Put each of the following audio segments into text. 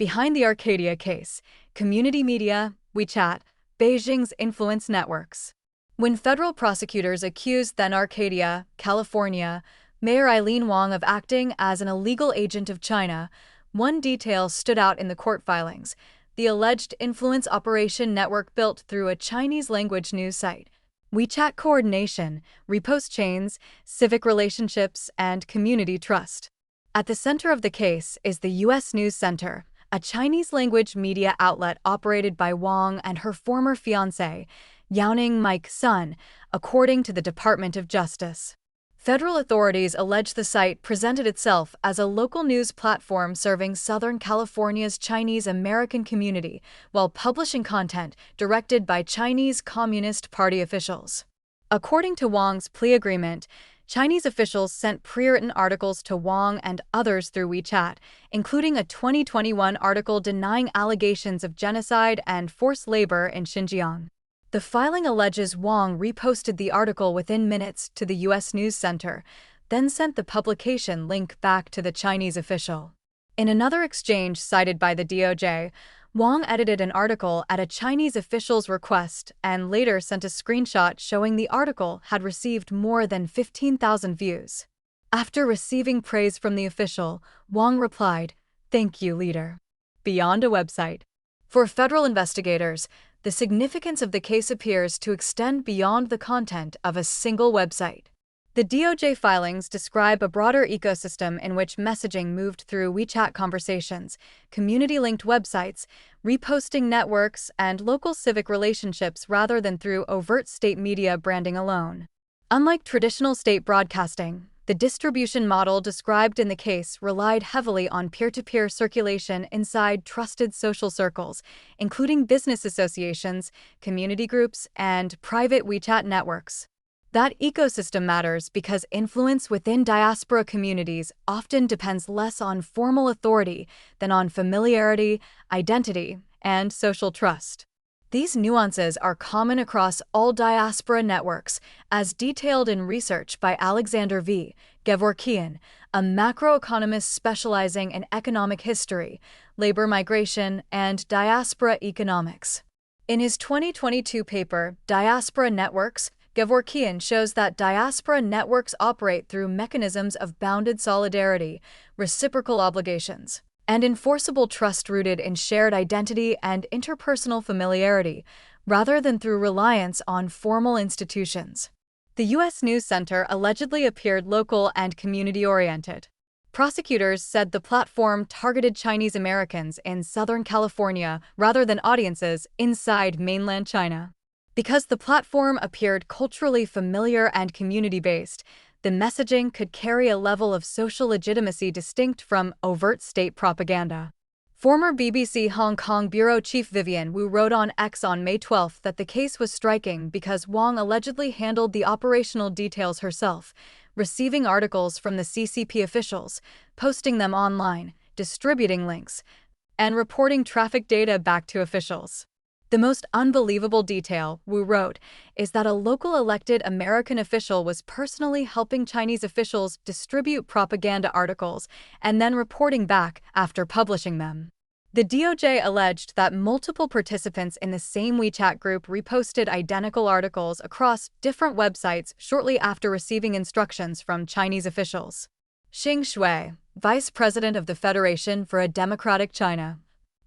Behind the Arcadia case, community media, WeChat, Beijing's influence networks. When federal prosecutors accused then Arcadia, California, Mayor Eileen Wang of acting as an illegal agent of China, one detail stood out in the court filings: the alleged influence operation network built through a Chinese-language news site. WeChat coordination, repost chains, civic relationships, and community trust. At the center of the case is the U.S. News Center, a Chinese-language media outlet operated by Wang and her former fiancé, Yaoning Mike Sun, according to the Department of Justice. Federal authorities allege the site presented itself as a local news platform serving Southern California's Chinese-American community while publishing content directed by Chinese Communist Party officials. According to Wang's plea agreement, Chinese officials sent pre-written articles to Wang and others through WeChat, including a 2021 article denying allegations of genocide and forced labor in Xinjiang. The filing alleges Wang reposted the article within minutes to the U.S. News Center, then sent the publication link back to the Chinese official. In another exchange cited by the DOJ, Wang edited an article at a Chinese official's request and later sent a screenshot showing the article had received more than 15,000 views. After receiving praise from the official, Wang replied, "Thank you, leader." Beyond a website. For federal investigators, the significance of the case appears to extend beyond the content of a single website. The DOJ filings describe a broader ecosystem in which messaging moved through WeChat conversations, community-linked websites, reposting networks, and local civic relationships rather than through overt state media branding alone. Unlike traditional state broadcasting, the distribution model described in the case relied heavily on peer-to-peer circulation inside trusted social circles, including business associations, community groups, and private WeChat networks. That ecosystem matters because influence within diaspora communities often depends less on formal authority than on familiarity, identity, and social trust. These nuances are common across all diaspora networks, as detailed in research by Alexander V. Gevorkian, a macroeconomist specializing in economic history, labor migration, and diaspora economics. In his 2022 paper, Diaspora Networks, Gevorkian shows that diaspora networks operate through mechanisms of bounded solidarity, reciprocal obligations, and enforceable trust rooted in shared identity and interpersonal familiarity, rather than through reliance on formal institutions. The U.S. News Center allegedly appeared local and community-oriented. Prosecutors said the platform targeted Chinese Americans in Southern California rather than audiences inside mainland China. Because the platform appeared culturally familiar and community-based, the messaging could carry a level of social legitimacy distinct from overt state propaganda. Former BBC Hong Kong bureau chief Vivian Wu wrote on X on May 12 that the case was striking because Wang allegedly handled the operational details herself, receiving articles from the CCP officials, posting them online, distributing links, and reporting traffic data back to officials. The most unbelievable detail, Wu wrote, is that a local elected American official was personally helping Chinese officials distribute propaganda articles and then reporting back after publishing them. The DOJ alleged that multiple participants in the same WeChat group reposted identical articles across different websites shortly after receiving instructions from Chinese officials. Xing Shui, vice president of the Federation for a Democratic China,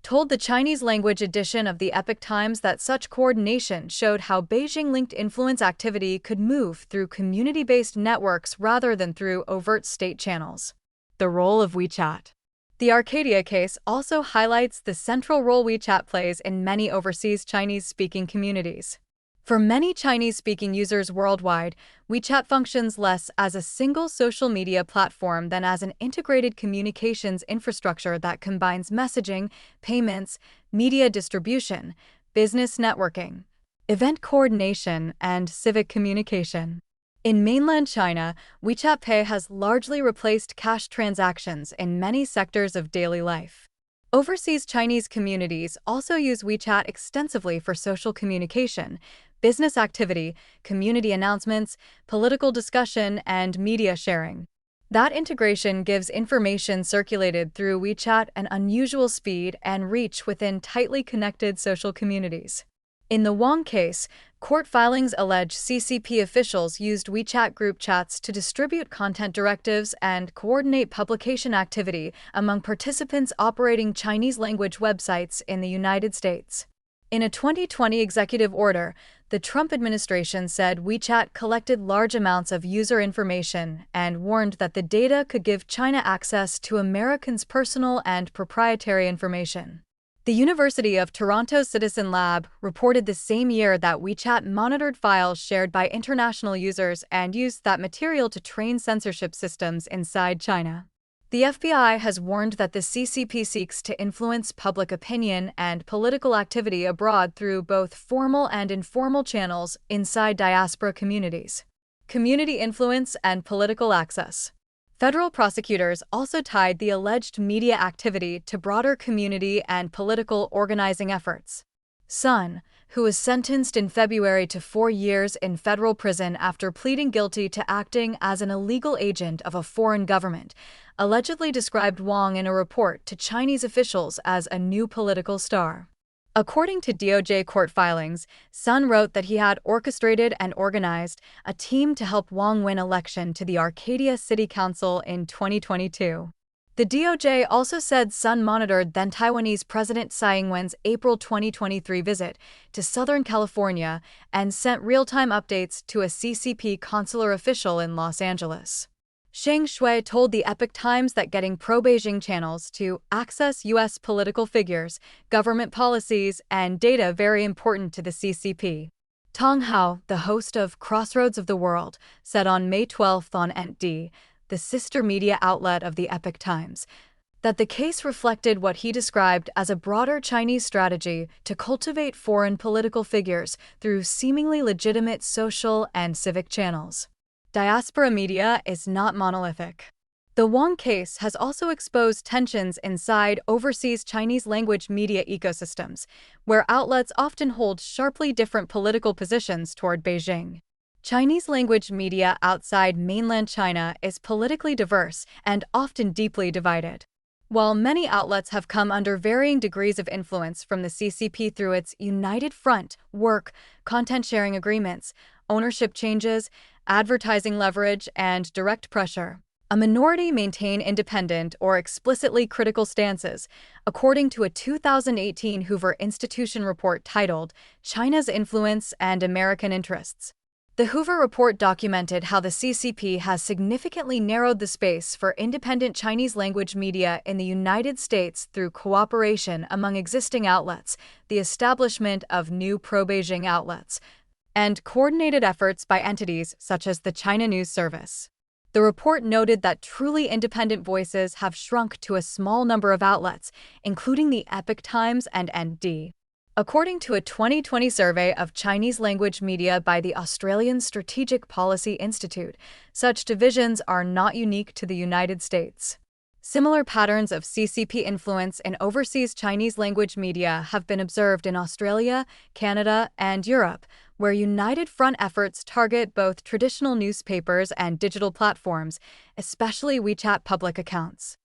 told the Chinese-language edition of the Epoch Times that such coordination showed how Beijing-linked influence activity could move through community-based networks rather than through overt state channels. The role of WeChat. The Arcadia case also highlights the central role WeChat plays in many overseas Chinese-speaking communities. For many Chinese-speaking users worldwide, WeChat functions less as a single social media platform than as an integrated communications infrastructure that combines messaging, payments, media distribution, business networking, event coordination, and civic communication. In mainland China, WeChat Pay has largely replaced cash transactions in many sectors of daily life. Overseas Chinese communities also use WeChat extensively for social communication, business activity, community announcements, political discussion, and media sharing. That integration gives information circulated through WeChat an unusual speed and reach within tightly connected social communities. In the Wang case, court filings allege CCP officials used WeChat group chats to distribute content directives and coordinate publication activity among participants operating Chinese-language websites in the United States. In a 2020 executive order, the Trump administration said WeChat collected large amounts of user information and warned that the data could give China access to Americans' personal and proprietary information. The University of Toronto's Citizen Lab reported the same year that WeChat monitored files shared by international users and used that material to train censorship systems inside China. The FBI has warned that the CCP seeks to influence public opinion and political activity abroad through both formal and informal channels inside diaspora communities. Community influence and political access. Federal prosecutors also tied the alleged media activity to broader community and political organizing efforts. Sun, who was sentenced in February to 4 years in federal prison after pleading guilty to acting as an illegal agent of a foreign government, allegedly described Wang in a report to Chinese officials as a new political star. According to DOJ court filings, Sun wrote that he had orchestrated and organized a team to help Wang win election to the Arcadia City Council in 2022. The DOJ also said Sun monitored then Taiwanese President Tsai Ing-wen's April 2023 visit to Southern California and sent real-time updates to a CCP consular official in Los Angeles. Sheng Shui told the Epoch Times that getting pro-Beijing channels to access U.S. political figures, government policies, and data very important to the CCP. Tong Hao, the host of Crossroads of the World, said on May 12 on NT, the sister media outlet of the Epoch Times, that the case reflected what he described as a broader Chinese strategy to cultivate foreign political figures through seemingly legitimate social and civic channels. Diaspora media is not monolithic. The Wang case has also exposed tensions inside overseas Chinese-language media ecosystems, where outlets often hold sharply different political positions toward Beijing. Chinese-language media outside mainland China is politically diverse and often deeply divided. While many outlets have come under varying degrees of influence from the CCP through its United Front, work, content-sharing agreements, ownership changes, advertising leverage, and direct pressure, a minority maintain independent or explicitly critical stances, according to a 2018 Hoover Institution report titled China's Influence and American Interests. The Hoover report documented how the CCP has significantly narrowed the space for independent Chinese-language media in the United States through cooperation among existing outlets, the establishment of new pro-Beijing outlets, and coordinated efforts by entities such as the China News Service. The report noted that truly independent voices have shrunk to a small number of outlets, including the Epoch Times and ND. According to a 2020 survey of Chinese-language media by the Australian Strategic Policy Institute, such divisions are not unique to the United States. Similar patterns of CCP influence in overseas Chinese-language media have been observed in Australia, Canada, and Europe, where United Front efforts target both traditional newspapers and digital platforms, especially WeChat public accounts.